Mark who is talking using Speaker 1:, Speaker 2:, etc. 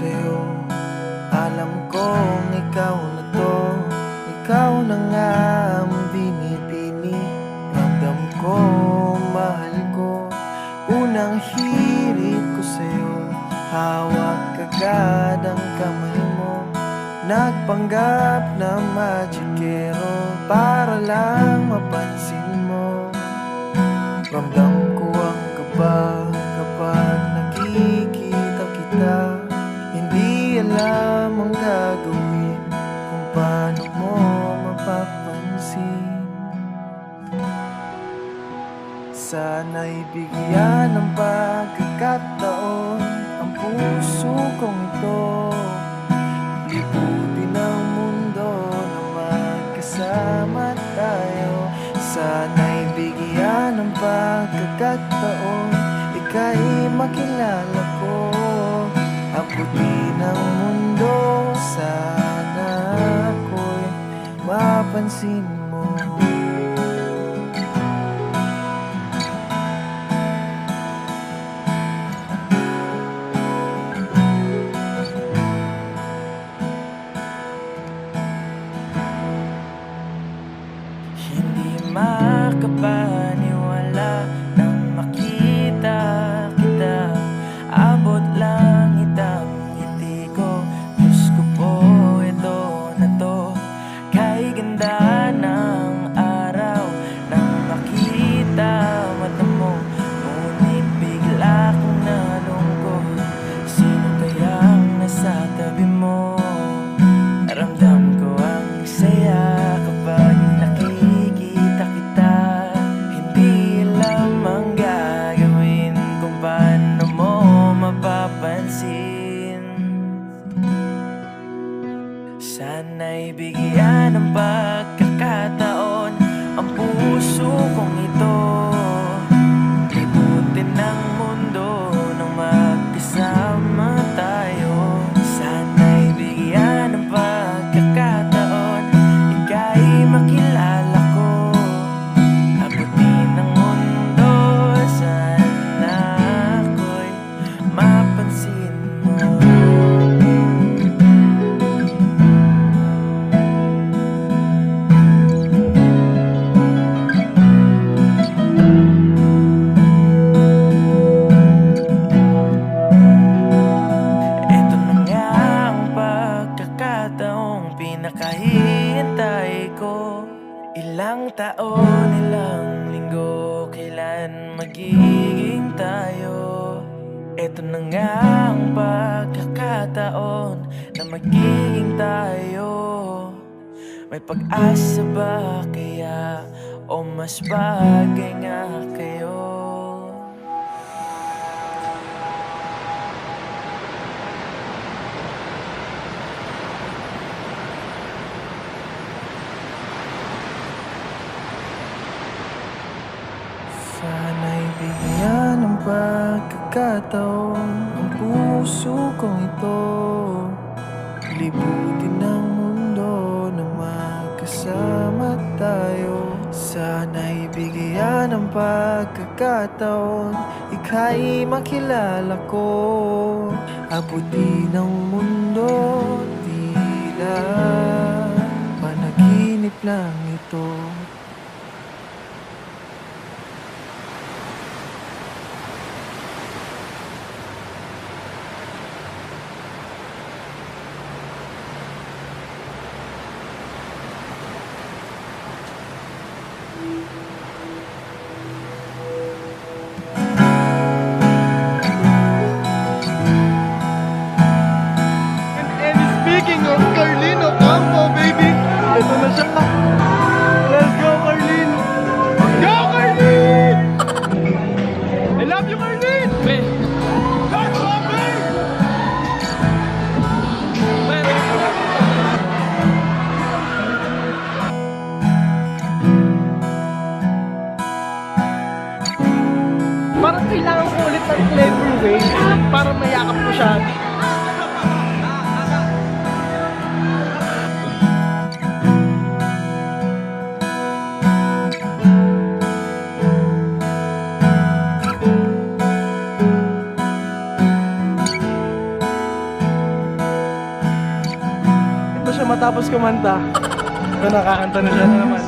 Speaker 1: sa'yo. Alam kong ikaw na to, ikaw na nga ang binibini. Ramdam ko, mahal ko, unang hirit ko sa'yo. Hawak agad ang kamay mo, nagpanggap na magikero para lang mapansin mo. Ramdam ko ang kaba kapag nakikita kita. Hindi alam ang gagawin kung paano mo mapapansin. Sana'y bigyan ng pagkakataon ang puso kong ito. Libutin ang mundo na magkasama tayo. Sana'y bigyan ng pagkakataon, ika'y makilala ko. Abutin ang mundo, sana ako'y mapansin mo. Hindi makapaniwala nang makita kita. Abot lang itang ngiti ko. Diyos ko po, ito na to. Kay ganda ng araw nang makita mata mo. Ngunit bigla kong nalungkot. Sino kayang nasa tabi mo? Ramdam ko ang saya kapag nakikita kita. Hindi alam ang gagawin kung paano mo mapapansin. Sana'y bigyan ng pagkakataon ang puso kong ito. Libutin ang mundo nang magkasama tayo. Sana'y bigyan ng pagkakataon, ika'y makilala ko. Abutin ang mundo, sana ako'y mapansin mo. Ito na nga ang pagkakataong pinakahihintay ko. Ilang taon, ilang linggo, kailan magiging tayo? Ito na nga ang pagkakataon na magiging tayo. May pag-asa ba kaya o mas bagay nga kayo? Sana'y bigyan ng pagkakataon ang puso kong ito. Libutin ang mundo na magkasama tayo. Sana'y bigyan ng pagkakataon, ika'y makilala ko. Abutin ang mundo, tila panaginip lang ito.
Speaker 2: And speaking of Carlin Ocampo, baby, ito na siya. Let's go, Carlin! Go, Carlin! I love you, Carlin! Ben! Let's go, Ben! Parang kailangan ko ulit ng clever way para mayakap ko siya.
Speaker 1: pagkatapos kumanta, ito nakakanta na siya na naman.